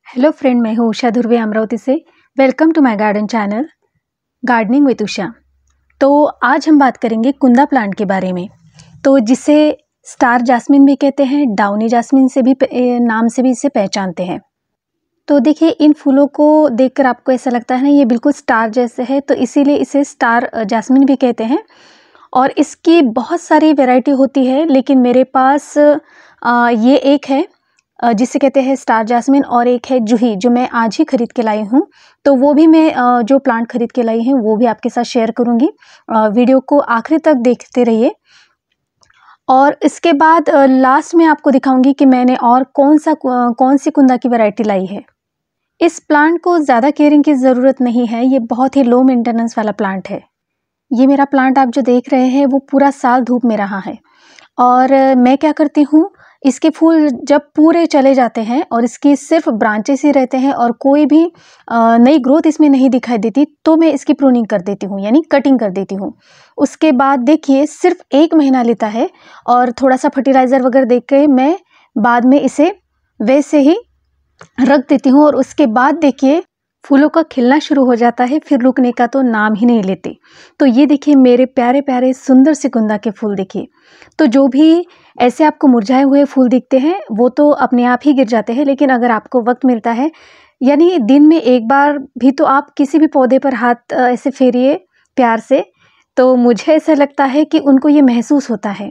Hello friend, मैं हूँ उषा धुर्वे अमरावती से। Welcome to my garden channel gardening with Usha. तो आज हम बात करेंगे कुंदा प्लांट के बारे में, तो जिसे स्टार जास्मिन भी कहते हैं, डाउनी जास्मिन से भी नाम से भी इसे पहचानते हैं। तो देखिए, इन फूलों को देखकर आपको ऐसा लगता है ना, ये बिल्कुल स्टार जैसे है, तो इसीलिए इसे स्टार जास्मिन भी कहते हैं। और इसकी बहुत सारी वैरायटी होती है, लेकिन मेरे पास ये एक है जिसे कहते हैं स्टार जास्मिन, और एक है जूही, जो मैं आज ही खरीद के लाई हूँ। तो वो भी मैं जो प्लांट खरीद के लाई हूँ वो भी आपके साथ शेयर करूँगी। वीडियो को आखिरी तक देखते रहिए। और इसके बाद लास्ट में आपको दिखाऊंगी कि मैंने और कौन सी कुंदा की वैरायटी लाई है। इस प्लांट को ज़्यादा केयरिंग की ज़रूरत नहीं है, ये बहुत ही लो मेंटेनेंस वाला प्लांट है। ये मेरा प्लांट आप जो देख रहे हैं वो पूरा साल धूप में रहा है। और मैं क्या करती हूँ, इसके फूल जब पूरे चले जाते हैं और इसकी सिर्फ ब्रांचेस ही रहते हैं और कोई भी नई ग्रोथ इसमें नहीं दिखाई देती, तो मैं इसकी प्रूनिंग कर देती हूँ, यानी कटिंग कर देती हूँ। उसके बाद देखिए, सिर्फ 1 महीना लेता है और थोड़ा सा फर्टिलाइज़र वगैरह दे के मैं बाद में इसे वैसे ही रख देती हूँ। और उसके बाद देखिए, फूलों का खिलना शुरू हो जाता है, फिर रुकने का तो नाम ही नहीं लेते। तो ये देखिए, मेरे प्यारे प्यारे सुंदर से कुंदा के फूल देखिए। तो जो भी ऐसे आपको मुरझाए हुए फूल दिखते हैं वो तो अपने आप ही गिर जाते हैं, लेकिन अगर आपको वक्त मिलता है, यानी दिन में एक बार भी, तो आप किसी भी पौधे पर हाथ ऐसे फेरिए प्यार से, तो मुझे ऐसा लगता है कि उनको ये महसूस होता है।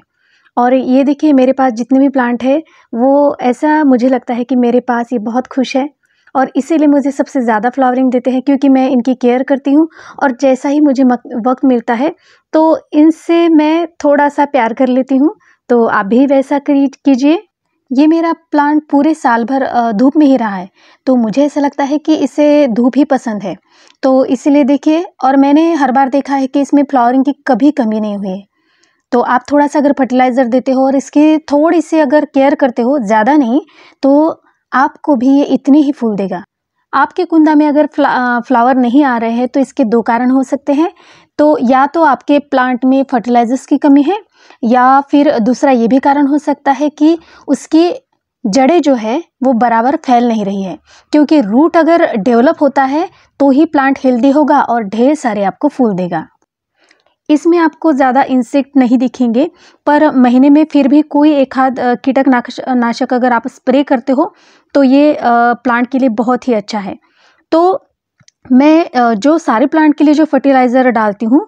और ये देखिए, मेरे पास जितने भी प्लांट है वो ऐसा मुझे लगता है कि मेरे पास ये बहुत खुश है, और इसीलिए मुझे सबसे ज़्यादा फ्लावरिंग देते हैं, क्योंकि मैं इनकी केयर करती हूँ। और जैसा ही मुझे वक्त मिलता है तो इनसे मैं थोड़ा सा प्यार कर लेती हूँ। तो आप भी वैसा कीजिए। ये मेरा प्लांट पूरे साल भर धूप में ही रहा है, तो मुझे ऐसा लगता है कि इसे धूप ही पसंद है। तो इसीलिए देखिए, और मैंने हर बार देखा है कि इसमें फ्लावरिंग की कभी कमी नहीं हुई है। तो आप थोड़ा सा अगर फर्टिलाइज़र देते हो और इसकी थोड़ी सी अगर केयर करते हो, ज़्यादा नहीं, तो आपको भी ये इतने ही फूल देगा। आपके कुंदा में अगर फ्लावर नहीं आ रहे हैं तो इसके 2 कारण हो सकते हैं। तो या तो आपके प्लांट में फर्टिलाइजर्स की कमी है, या फिर दूसरा ये भी कारण हो सकता है कि उसकी जड़ें जो है वो बराबर फैल नहीं रही है। क्योंकि रूट अगर डेवलप होता है तो ही प्लांट हेल्दी होगा और ढेर सारे आपको फूल देगा। इसमें आपको ज़्यादा इंसेक्ट नहीं दिखेंगे, पर महीने में फिर भी कोई एक आध कीटनाशक अगर आप स्प्रे करते हो तो ये प्लांट के लिए बहुत ही अच्छा है। तो मैं जो सारे प्लांट के लिए जो फर्टिलाइज़र डालती हूँ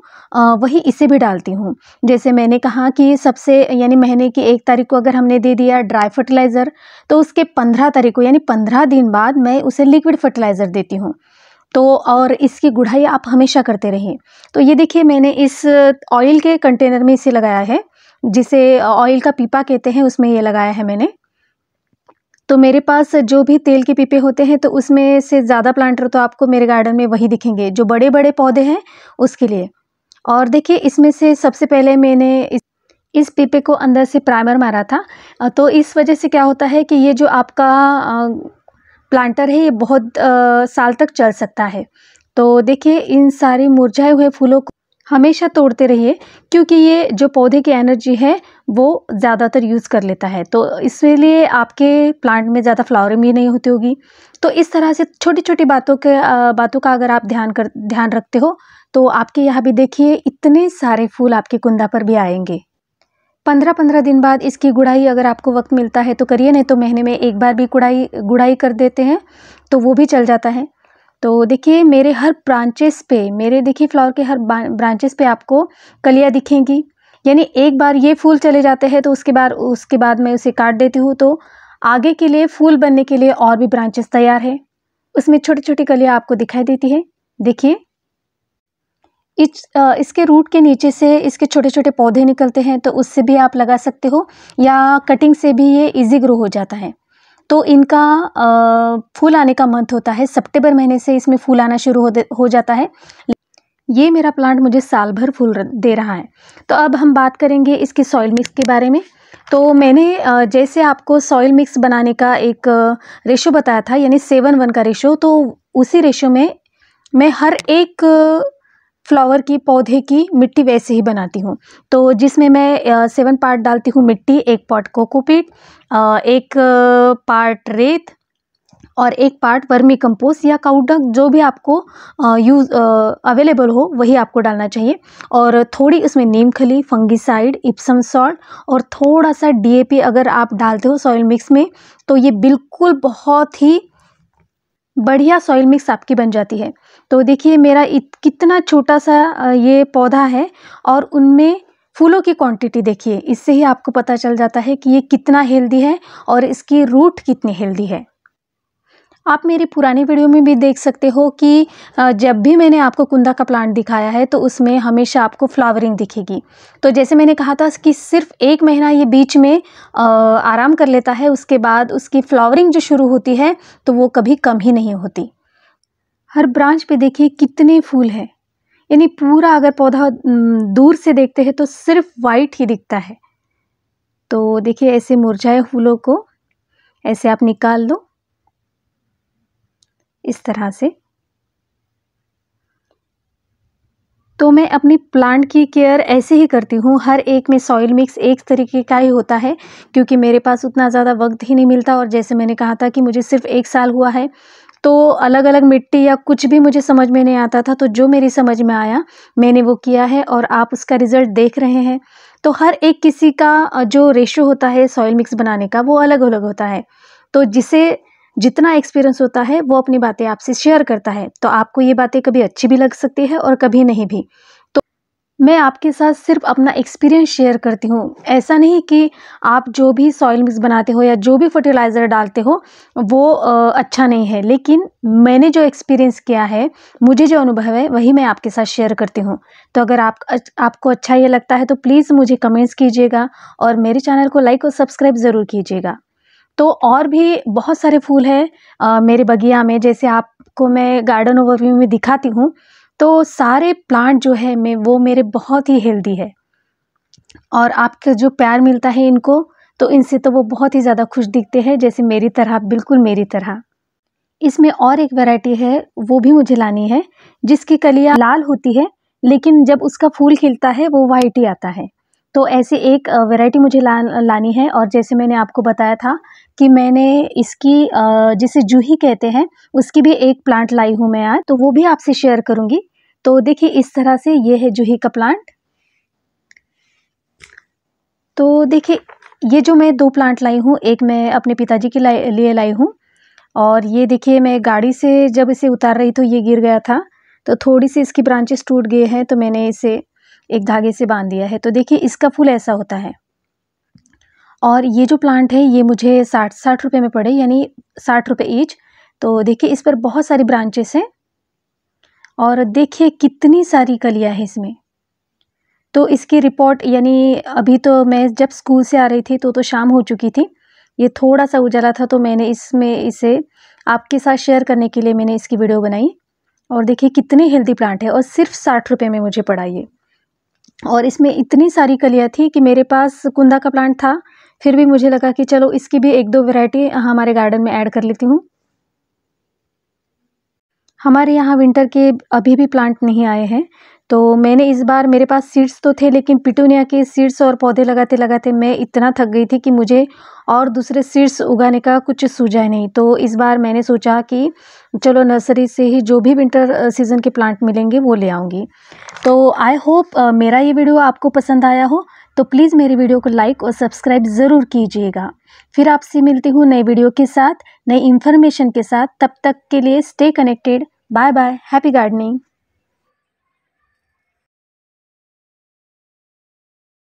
वही इसे भी डालती हूँ। जैसे मैंने कहा कि सबसे, यानी महीने की 1 तारीख को अगर हमने दे दिया ड्राई फर्टिलाइज़र, तो उसके 15 तारीख को, यानी 15 दिन बाद मैं उसे लिक्विड फर्टिलाइज़र देती हूँ। तो और इसकी गुड़ाई आप हमेशा करते रहिए। तो ये देखिए, मैंने इस ऑयल के कंटेनर में इसे लगाया है, जिसे ऑयल का पीपा कहते हैं, उसमें ये लगाया है मैंने। तो मेरे पास जो भी तेल के पीपे होते हैं, तो उसमें से ज़्यादा प्लांटर तो आपको मेरे गार्डन में वही दिखेंगे, जो बड़े बड़े पौधे हैं उसके लिए। और देखिए, इसमें से सबसे पहले मैंने इस पीपे को अंदर से प्राइमर मारा था। तो इस वजह से क्या होता है कि ये जो आपका प्लांटर है ये बहुत साल तक चल सकता है। तो देखिए, इन सारे मुरझाए हुए फूलों को हमेशा तोड़ते रहिए, क्योंकि ये जो पौधे की एनर्जी है वो ज़्यादातर यूज़ कर लेता है, तो इसलिए आपके प्लांट में ज़्यादा फ्लावरिंग भी नहीं होती होगी। तो इस तरह से छोटी छोटी बातों का अगर आप ध्यान रखते हो, तो आपके यहाँ भी देखिए इतने सारे फूल आपके कुंदा पर भी आएंगे। 15-15 दिन बाद इसकी गुड़ाई अगर आपको वक्त मिलता है तो करिए, नहीं तो महीने में एक बार भी गुड़ाई कर देते हैं तो वो भी चल जाता है। तो देखिए, मेरे हर ब्रांचेस पे, मेरे देखिए फ्लावर के हर ब्रांचेस पे आपको कलियाँ दिखेंगी। यानी एक बार ये फूल चले जाते हैं तो उसके बाद मैं उसे काट देती हूँ, तो आगे के लिए फूल बनने के लिए और भी ब्रांचेस तैयार है। उसमें छोटी छोटी कलियाँ आपको दिखाई देती है। देखिए, इसके रूट के नीचे से इसके छोटे छोटे पौधे निकलते हैं, तो उससे भी आप लगा सकते हो, या कटिंग से भी ये इजी ग्रो हो जाता है। तो इनका फूल आने का मंथ होता है सितंबर महीने से, इसमें फूल आना शुरू हो जाता है। ये मेरा प्लांट मुझे साल भर फूल दे रहा है। तो अब हम बात करेंगे इसके सॉइल मिक्स के बारे में। तो मैंने जैसे आपको सॉइल मिक्स बनाने का एक रेशो बताया था, यानी 7:1 का रेशो, तो उसी रेशो में मैं हर एक फ्लावर की पौधे की मिट्टी वैसे ही बनाती हूँ। तो जिसमें मैं 7 पार्ट डालती हूँ मिट्टी, 1 पॉट कोकोपीट, 1 पार्ट रेत, और एक पार्ट वर्मी कंपोस्ट या काउ डंग, जो भी आपको अवेलेबल हो वही आपको डालना चाहिए। और थोड़ी इसमें नीम खली, फंगीसाइड, इप्सम सॉल्ट और थोड़ा सा DAP अगर आप डालते हो सॉइल मिक्स में तो ये बिल्कुल बहुत ही बढ़िया सॉइल मिक्स आपकी बन जाती है। तो देखिए मेरा कितना छोटा सा ये पौधा है और उनमें फूलों की क्वांटिटी देखिए, इससे ही आपको पता चल जाता है कि ये कितना हेल्दी है और इसकी रूट कितनी हेल्दी है। आप मेरी पुरानी वीडियो में भी देख सकते हो कि जब भी मैंने आपको कुंदा का प्लांट दिखाया है तो उसमें हमेशा आपको फ्लावरिंग दिखेगी। तो जैसे मैंने कहा था कि सिर्फ 1 महीना ये बीच में आराम कर लेता है, उसके बाद उसकी फ्लावरिंग जो शुरू होती है तो वो कभी कम ही नहीं होती। हर ब्रांच पे देखिए कितने फूल हैं, यानी पूरा अगर पौधा दूर से देखते हैं तो सिर्फ वाइट ही दिखता है। तो देखिए ऐसे मुरझाए फूलों को ऐसे आप निकाल लो इस तरह से। तो मैं अपनी प्लांट की केयर ऐसे ही करती हूँ, हर एक में सॉइल मिक्स एक तरीके का ही होता है क्योंकि मेरे पास उतना ज़्यादा वक्त ही नहीं मिलता। और जैसे मैंने कहा था कि मुझे सिर्फ 1 साल हुआ है, तो अलग अलग मिट्टी या कुछ भी मुझे समझ में नहीं आता था, तो जो मेरी समझ में आया मैंने वो किया है और आप उसका रिज़ल्ट देख रहे हैं। तो हर एक किसी का जो रेशो होता है सॉइल मिक्स बनाने का वो अलग अलग होता है। तो जिसे जितना एक्सपीरियंस होता है वो अपनी बातें आपसे शेयर करता है। तो आपको ये बातें कभी अच्छी भी लग सकती है और कभी नहीं भी। तो मैं आपके साथ सिर्फ अपना एक्सपीरियंस शेयर करती हूँ। ऐसा नहीं कि आप जो भी सॉइल मिक्स बनाते हो या जो भी फर्टिलाइज़र डालते हो वो अच्छा नहीं है, लेकिन मैंने जो एक्सपीरियंस किया है, मुझे जो अनुभव है वही मैं आपके साथ शेयर करती हूँ। तो अगर आपको अच्छा ये लगता है तो प्लीज़ मुझे कमेंट्स कीजिएगा और मेरे चैनल को लाइक और सब्सक्राइब ज़रूर कीजिएगा। तो और भी बहुत सारे फूल हैं मेरे बगिया में, जैसे आपको मैं गार्डन ओवरव्यू में दिखाती हूँ। तो सारे प्लांट जो है वो मेरे बहुत ही हेल्दी है और आपका जो प्यार मिलता है इनको, तो इनसे तो वो बहुत ही ज़्यादा खुश दिखते हैं, जैसे मेरी तरह, बिल्कुल मेरी तरह। इसमें और एक वैरायटी है, वो भी मुझे लानी है, जिसकी कलियाँ लाल होती है लेकिन जब उसका फूल खिलता है वो वाइट ही आता है। तो ऐसे एक वैरायटी मुझे लानी है। और जैसे मैंने आपको बताया था कि मैंने इसकी जिसे जूही कहते हैं उसकी भी एक प्लांट लाई हूँ मैं आज, तो वो भी आपसे शेयर करूँगी। तो देखिए इस तरह से ये है जूही का प्लांट। तो देखिए ये जो मैं 2 प्लांट लाई हूँ, एक मैं अपने पिताजी के लिए लाई हूँ और ये देखिए मैं गाड़ी से जब इसे उतार रही तो ये गिर गया था, तो थोड़ी सी इसकी ब्रांचेस टूट गए हैं, तो मैंने इसे एक धागे से बांध दिया है। तो देखिए इसका फूल ऐसा होता है। और ये जो प्लांट है ये मुझे 60 रुपये में पड़े, यानी 60 रुपये ईच। तो देखिए इस पर बहुत सारी ब्रांचेस हैं और देखिए कितनी सारी कलियाँ हैं इसमें। तो इसकी रिपोर्ट, यानी अभी तो मैं जब स्कूल से आ रही थी तो शाम हो चुकी थी, ये थोड़ा सा उजाला था, तो मैंने इसे आपके साथ शेयर करने के लिए मैंने इसकी वीडियो बनाई। और देखिए कितनी हेल्दी प्लांट है और सिर्फ 60 रुपये में मुझे पड़ा ये। और इसमें इतनी सारी कलियाँ थी कि मेरे पास कुंदा का प्लांट था, फिर भी मुझे लगा कि चलो इसकी भी 1-2 वैरायटी हमारे गार्डन में ऐड कर लेती हूँ। हमारे यहाँ विंटर के अभी भी प्लांट नहीं आए हैं, तो मैंने इस बार, मेरे पास सीड्स तो थे लेकिन पिटूनिया के सीड्स और पौधे लगाते लगाते मैं इतना थक गई थी कि मुझे और दूसरे सीड्स उगाने का कुछ सूझा ही नहीं। तो इस बार मैंने सोचा कि चलो नर्सरी से ही जो भी विंटर सीज़न के प्लांट मिलेंगे वो ले आऊँगी। तो आई होप मेरा ये वीडियो आपको पसंद आया हो, तो प्लीज़ मेरी वीडियो को लाइक और सब्सक्राइब ज़रूर कीजिएगा। फिर आपसे मिलती हूँ नई वीडियो के साथ, नई इन्फॉर्मेशन के साथ। तब तक के लिए stay connected. Bye bye, happy gardening.